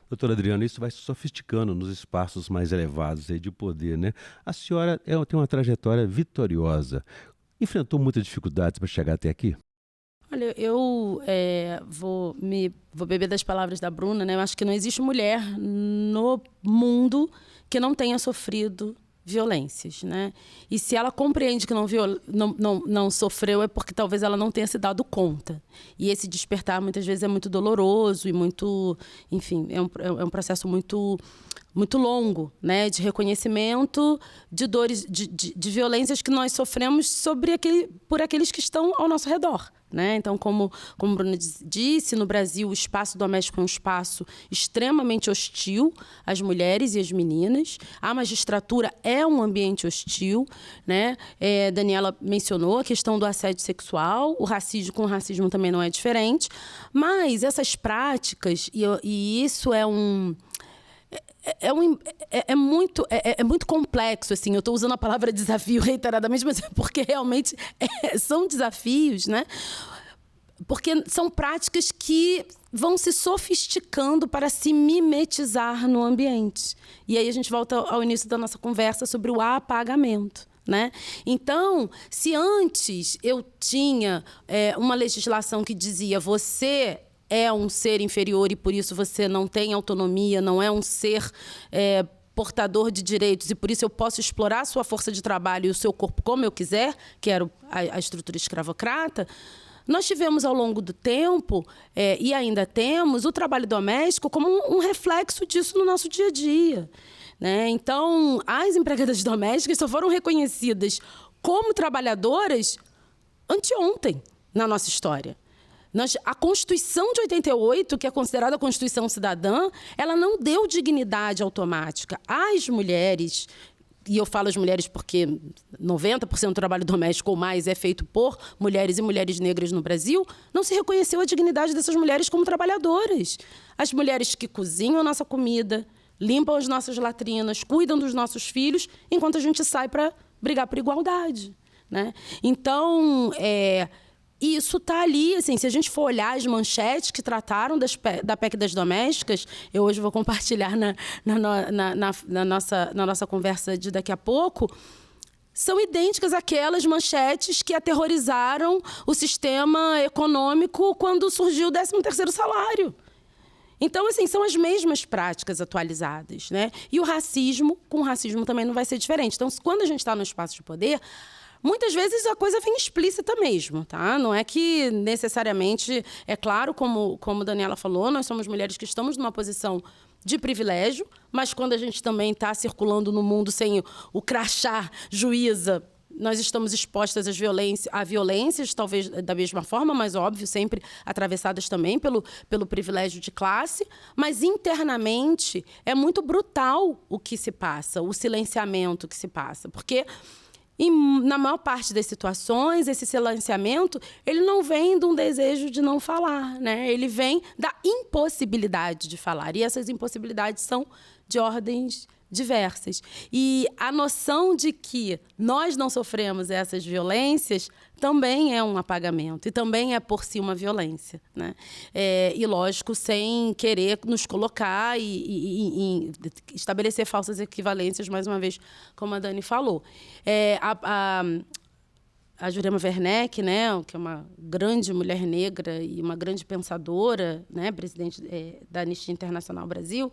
Doutora Adriana, isso vai se sofisticando nos espaços mais elevados aí de poder, né? A senhora tem uma trajetória vitoriosa. Enfrentou muitas dificuldades para chegar até aqui? Olha, eu vou beber das palavras da Bruna, né? Eu acho que não existe mulher no mundo que não tenha sofrido violências, né? E se ela compreende que não sofreu, é porque talvez ela não tenha se dado conta. E esse despertar, muitas vezes, é muito doloroso e muito... Enfim, é um processo muito longo, né? De reconhecimento de dores, de violências que nós sofremos por aqueles que estão ao nosso redor, né? Então, como o Bruno disse, no Brasil, o espaço doméstico é um espaço extremamente hostil às mulheres e às meninas. A magistratura é um ambiente hostil, né? Daniela mencionou a questão do assédio sexual, o racismo também não é diferente, mas essas práticas, e isso é muito complexo, assim. Eu estou usando a palavra desafio reiteradamente, mas é porque realmente são desafios, né? Porque são práticas que vão se sofisticando para se mimetizar no ambiente. E aí a gente volta ao início da nossa conversa sobre o apagamento, né? Então, se antes eu tinha uma legislação que dizia você é um ser inferior e por isso você não tem autonomia, não é um ser portador de direitos e por isso eu posso explorar a sua força de trabalho e o seu corpo como eu quiser, que era a estrutura escravocrata, nós tivemos ao longo do tempo, e ainda temos, o trabalho doméstico como um reflexo disso no nosso dia a dia, né? Então, as empregadas domésticas só foram reconhecidas como trabalhadoras anteontem na nossa história. A Constituição de 88, que é considerada a Constituição Cidadã, ela não deu dignidade automática às mulheres, e eu falo as mulheres porque 90% do trabalho doméstico ou mais é feito por mulheres e mulheres negras no Brasil, não se reconheceu a dignidade dessas mulheres como trabalhadoras. As mulheres que cozinham a nossa comida, limpam as nossas latrinas, cuidam dos nossos filhos, enquanto a gente sai para brigar por igualdade, né? Então, isso está ali, assim, se a gente for olhar as manchetes que trataram da PEC das domésticas, eu hoje vou compartilhar na nossa conversa de daqui a pouco, são idênticas àquelas manchetes que aterrorizaram o sistema econômico quando surgiu o 13º salário. Então, assim, são as mesmas práticas atualizadas, né? E com o racismo também não vai ser diferente. Então, quando a gente está no espaço de poder, muitas vezes a coisa vem explícita mesmo, tá? Não é que necessariamente... É claro, como a Daniela falou, nós somos mulheres que estamos numa posição de privilégio, mas quando a gente também está circulando no mundo sem o crachá juíza, nós estamos expostas a violências, talvez da mesma forma, mas óbvio, sempre atravessadas também pelo privilégio de classe, mas internamente é muito brutal o que se passa, o silenciamento que se passa, porque... E, na maior parte das situações, esse silenciamento, ele não vem de um desejo de não falar, né? Ele vem da impossibilidade de falar. E essas impossibilidades são de ordens diversas. E a noção de que nós não sofremos essas violências também é um apagamento. E também é, por si, uma violência, né? E, lógico, sem querer nos colocar e estabelecer falsas equivalências, mais uma vez, como a Dani falou. A Jurema Werneck, né, que é uma grande mulher negra e uma grande pensadora, né, presidente da Anistia Internacional Brasil,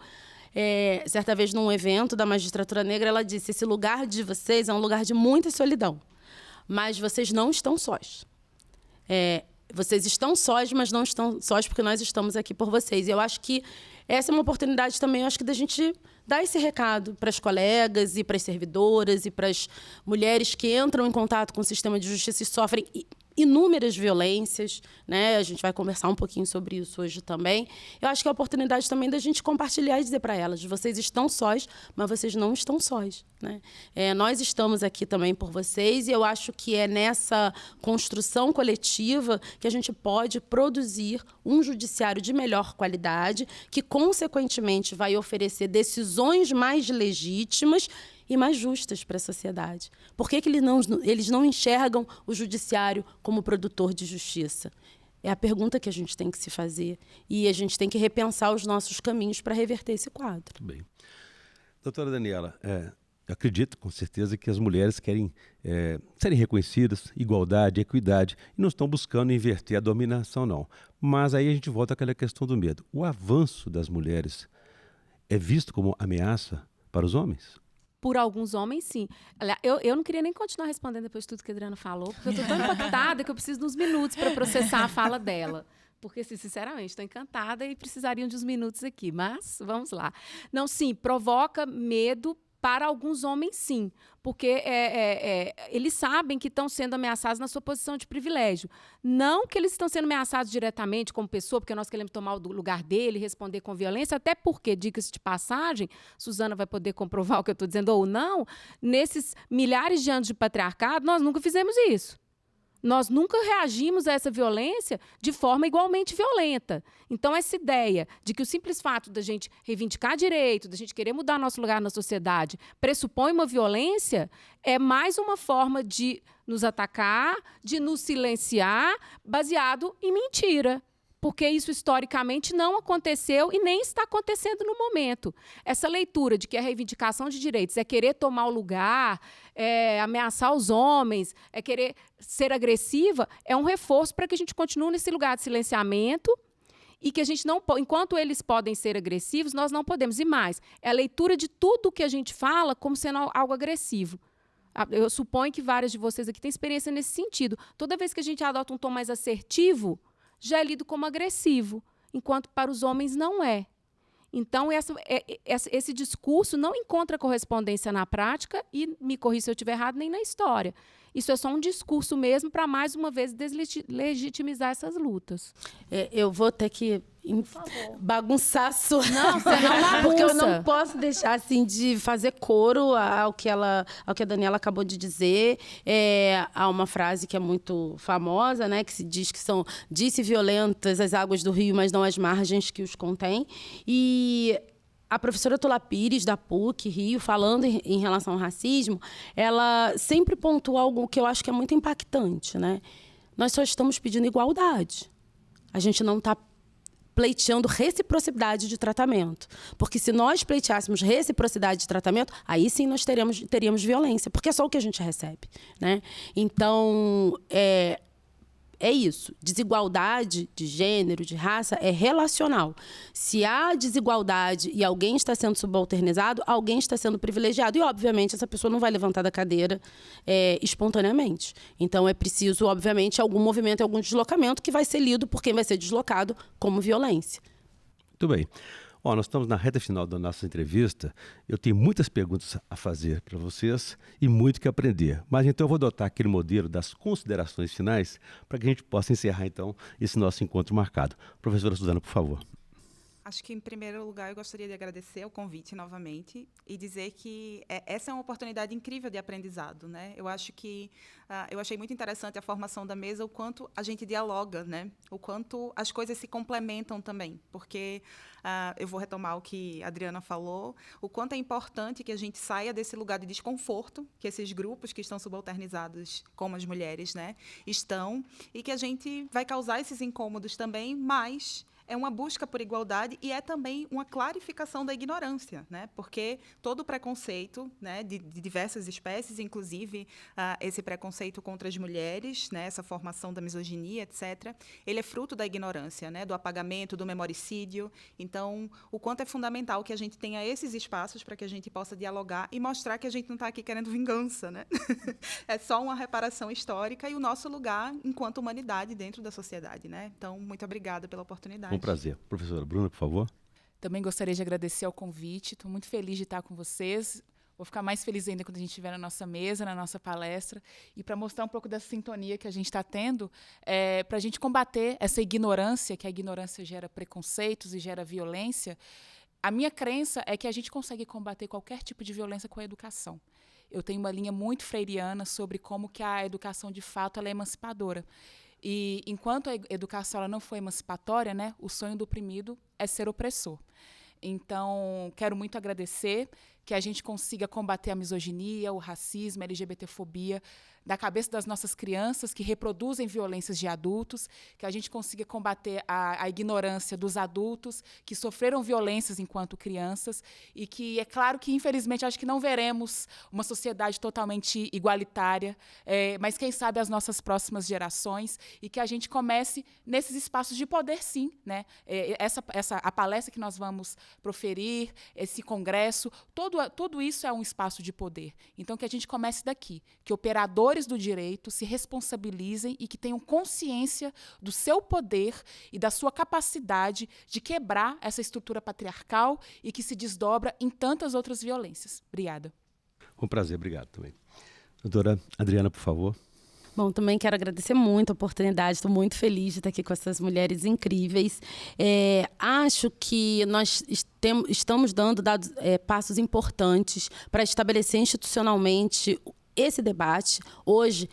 certa vez, num evento da magistratura negra, ela disse: esse lugar de vocês é um lugar de muita solidão, mas vocês não estão sós. Vocês estão sós, mas não estão sós porque nós estamos aqui por vocês. E eu acho que essa é uma oportunidade também, eu acho que da gente dar esse recado para as colegas e para as servidoras e para as mulheres que entram em contato com o sistema de justiça e sofrem inúmeras violências, né? A gente vai conversar um pouquinho sobre isso hoje também. Eu acho que é a oportunidade também da gente compartilhar e dizer para elas, vocês estão sós, mas vocês não estão sós, né? Nós estamos aqui também por vocês, e eu acho que é nessa construção coletiva que a gente pode produzir um judiciário de melhor qualidade, que, consequentemente, vai oferecer decisões mais legítimas e mais justas para a sociedade. Por que eles não enxergam o judiciário como produtor de justiça? É a pergunta que a gente tem que se fazer. E a gente tem que repensar os nossos caminhos para reverter esse quadro. Muito bem. Doutora Daniela, eu acredito com certeza que as mulheres querem serem reconhecidas, igualdade, equidade, e não estão buscando inverter a dominação, não. Mas aí a gente volta àquela questão do medo. O avanço das mulheres é visto como ameaça para os homens? Por alguns homens, sim. Eu não queria nem continuar respondendo depois de tudo que a Adriana falou, porque eu estou tão impactada que eu preciso de uns minutos para processar a fala dela. Porque, sinceramente, estou encantada e precisariam de uns minutos aqui. Mas, vamos lá. Não, sim, provoca medo para alguns homens, sim. Porque eles sabem que estão sendo ameaçados na sua posição de privilégio. Não que eles estão sendo ameaçados diretamente como pessoa, porque nós queremos tomar o lugar dele, responder com violência, até porque, diga-se de passagem, Suzana vai poder comprovar o que eu estou dizendo ou não, nesses milhares de anos de patriarcado, nós nunca fizemos isso. Nós nunca reagimos a essa violência de forma igualmente violenta. Então, essa ideia de que o simples fato da gente reivindicar direito, da gente querer mudar nosso lugar na sociedade, pressupõe uma violência, é mais uma forma de nos atacar, de nos silenciar, baseado em mentira. Porque isso historicamente não aconteceu e nem está acontecendo no momento. Essa leitura de que a reivindicação de direitos é querer tomar o lugar, é ameaçar os homens, é querer ser agressiva, é um reforço para que a gente continue nesse lugar de silenciamento e que a gente não, enquanto eles podem ser agressivos, nós não podemos. E mais, é a leitura de tudo que a gente fala como sendo algo agressivo. Eu suponho que várias de vocês aqui têm experiência nesse sentido. Toda vez que a gente adota um tom mais assertivo, já é lido como agressivo, enquanto para os homens não é. Então, esse discurso não encontra correspondência na prática e, me corrija se eu estiver errado, nem na história. Isso é só um discurso mesmo para, mais uma vez, deslegitimizar essas lutas. Eu vou ter que bagunçar a sua... Não, você não bagunça. Porque eu não posso deixar assim, de fazer coro ao que a Daniela acabou de dizer. Há uma frase que é muito famosa, né, que se diz que são disse violentas as águas do rio, mas não as margens que os contêm. E a professora Tula Pires, da PUC Rio, falando em relação ao racismo, ela sempre pontua algo que eu acho que é muito impactante, né? Nós só estamos pedindo igualdade. A gente não está pleiteando reciprocidade de tratamento. Porque se nós pleiteássemos reciprocidade de tratamento, aí sim nós teríamos violência, porque é só o que a gente recebe, né? Então, é isso. Desigualdade de gênero, de raça, é relacional. Se há desigualdade e alguém está sendo subalternizado, alguém está sendo privilegiado. E, obviamente, essa pessoa não vai levantar da cadeira espontaneamente. Então, é preciso, obviamente, algum movimento, algum deslocamento que vai ser lido por quem vai ser deslocado como violência. Muito bem. Nós estamos na reta final da nossa entrevista. Eu tenho muitas perguntas a fazer para vocês e muito que aprender. Mas então eu vou adotar aquele modelo das considerações finais para que a gente possa encerrar então esse nosso encontro marcado. Professora Suzana, por favor. Acho que, em primeiro lugar, eu gostaria de agradecer o convite novamente e dizer que essa é uma oportunidade incrível de aprendizado, né? Eu acho que eu achei muito interessante a formação da mesa, o quanto a gente dialoga, né? O quanto as coisas se complementam também, porque eu vou retomar o que a Adriana falou, o quanto é importante que a gente saia desse lugar de desconforto que esses grupos que estão subalternizados, como as mulheres, né, estão, e que a gente vai causar esses incômodos também, mas é uma busca por igualdade e é também uma clarificação da ignorância, né? Porque todo preconceito, né, de diversas espécies, inclusive esse preconceito contra as mulheres, né, essa formação da misoginia, etc., ele é fruto da ignorância, né, do apagamento, do memoricídio. Então, o quanto é fundamental que a gente tenha esses espaços para que a gente possa dialogar e mostrar que a gente não está aqui querendo vingança, né? É só uma reparação histórica e o nosso lugar enquanto humanidade dentro da sociedade, né? Então, muito obrigada pela oportunidade. Um prazer. Professora Bruna, por favor. Também gostaria de agradecer ao convite. Estou muito feliz de estar com vocês. Vou ficar mais feliz ainda quando a gente estiver na nossa mesa, na nossa palestra. E para mostrar um pouco dessa sintonia que a gente está tendo, para a gente combater essa ignorância, que a ignorância gera preconceitos e gera violência, a minha crença é que a gente consegue combater qualquer tipo de violência com a educação. Eu tenho uma linha muito freiriana sobre como que a educação, de fato, ela é emancipadora. E enquanto a educação ela não foi emancipatória, né, o sonho do oprimido é ser opressor. Então, quero muito agradecer que a gente consiga combater a misoginia, o racismo, a LGBTfobia da cabeça das nossas crianças que reproduzem violências de adultos, que a gente consiga combater a ignorância dos adultos que sofreram violências enquanto crianças e que, é claro que, infelizmente, acho que não veremos uma sociedade totalmente igualitária, mas, quem sabe, as nossas próximas gerações e que a gente comece nesses espaços de poder, sim, né? A palestra que nós vamos proferir, esse congresso, tudo isso é um espaço de poder. Então, que a gente comece daqui, que operadores do direito se responsabilizem e que tenham consciência do seu poder e da sua capacidade de quebrar essa estrutura patriarcal e que se desdobra em tantas outras violências. Obrigada. Um prazer, obrigado também. Doutora Adriana, por favor. Bom, também quero agradecer muito a oportunidade, estou muito feliz de estar aqui com essas mulheres incríveis. Acho que nós estamos dando passos importantes para estabelecer institucionalmente esse debate. Hoje,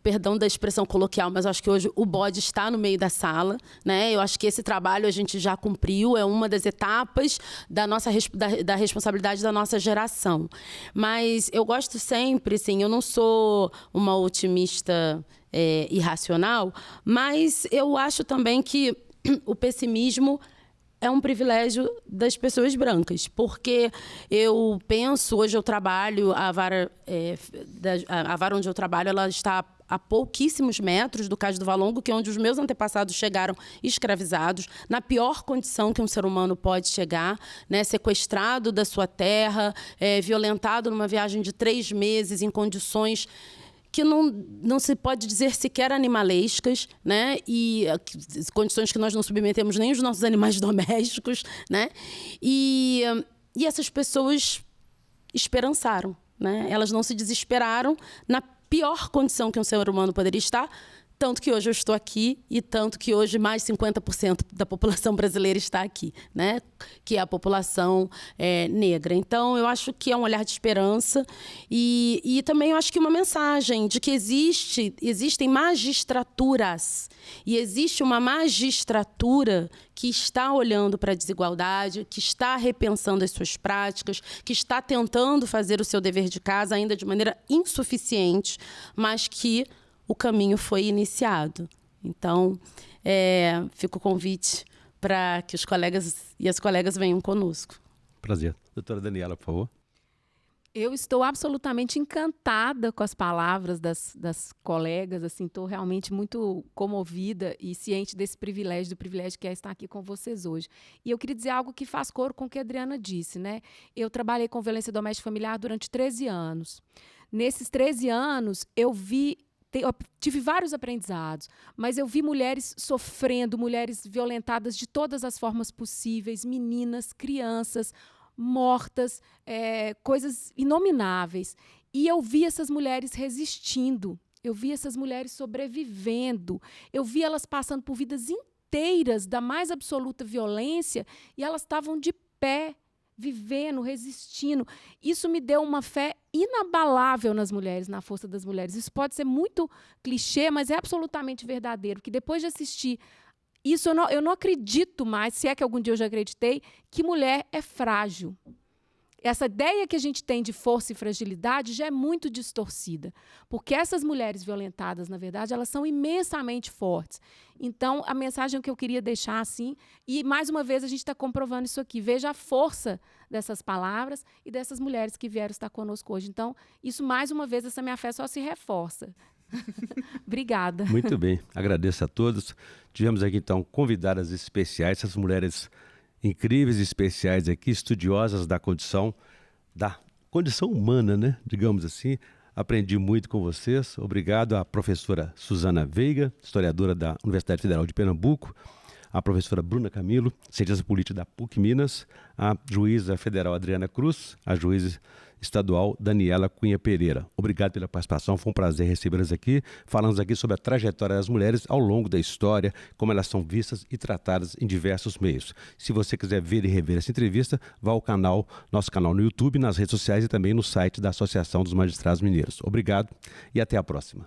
perdão da expressão coloquial, mas acho que hoje o bode está no meio da sala, né? Eu acho que esse trabalho a gente já cumpriu, é uma das etapas da responsabilidade da nossa geração. Mas eu gosto sempre, assim, eu não sou uma otimista irracional, mas eu acho também que o pessimismo é um privilégio das pessoas brancas, porque eu penso, hoje eu trabalho, a vara onde eu trabalho, ela está a pouquíssimos metros do Cais do Valongo, que é onde os meus antepassados chegaram escravizados, na pior condição que um ser humano pode chegar, né, sequestrado da sua terra, violentado numa viagem de 3 meses, em condições que não se pode dizer sequer animalescas, né? E condições que nós não submetemos nem os nossos animais domésticos, né? E essas pessoas esperançaram, né? Elas não se desesperaram na pior condição que um ser humano poderia estar, tanto que hoje eu estou aqui e tanto que hoje mais 50% da população brasileira está aqui, né? Que é a população negra. Então, eu acho que é um olhar de esperança e também eu acho que uma mensagem de que existem magistraturas e existe uma magistratura que está olhando para a desigualdade, que está repensando as suas práticas, que está tentando fazer o seu dever de casa, ainda de maneira insuficiente, mas que o caminho foi iniciado. Então, fica o convite para que os colegas e as colegas venham conosco. Prazer. Doutora Daniela, por favor. Eu estou absolutamente encantada com as palavras das colegas, assim, estou realmente muito comovida e ciente desse privilégio, do privilégio que é estar aqui com vocês hoje. E eu queria dizer algo que faz coro com o que a Adriana disse, né? Eu trabalhei com violência doméstica familiar durante 13 anos. Nesses 13 anos, eu tive vários aprendizados, mas eu vi mulheres sofrendo, mulheres violentadas de todas as formas possíveis, meninas, crianças, mortas, coisas inomináveis. E eu vi essas mulheres resistindo, eu vi essas mulheres sobrevivendo, eu vi elas passando por vidas inteiras da mais absoluta violência e elas estavam de pé, vivendo, resistindo. Isso me deu uma fé inabalável nas mulheres, na força das mulheres. Isso pode ser muito clichê, mas é absolutamente verdadeiro, porque depois de assistir isso, eu não acredito mais, se é que algum dia eu já acreditei, que mulher é frágil. Essa ideia que a gente tem de força e fragilidade já é muito distorcida, porque essas mulheres violentadas, na verdade, elas são imensamente fortes. Então, a mensagem que eu queria deixar assim, e mais uma vez a gente está comprovando isso aqui, veja a força dessas palavras e dessas mulheres que vieram estar conosco hoje. Então, isso mais uma vez, essa minha fé só se reforça. Obrigada. Muito bem, agradeço a todos. Tivemos aqui, então, convidadas especiais, essas mulheres incríveis e especiais aqui, estudiosas da condição humana, né? Digamos assim. Aprendi muito com vocês. Obrigado à professora Suzana Veiga, historiadora da Universidade Federal de Pernambuco, à professora Bruna Camilo, cientista política da PUC Minas, à juíza federal Adriana Cruz, à juíza estadual Daniela Cunha Pereira. Obrigado pela participação, foi um prazer recebê-las aqui. Falamos aqui sobre a trajetória das mulheres ao longo da história, como elas são vistas e tratadas em diversos meios. Se você quiser ver e rever essa entrevista, vá ao canal, nosso canal no YouTube, nas redes sociais e também no site da Associação dos Magistrados Mineiros. Obrigado e até a próxima.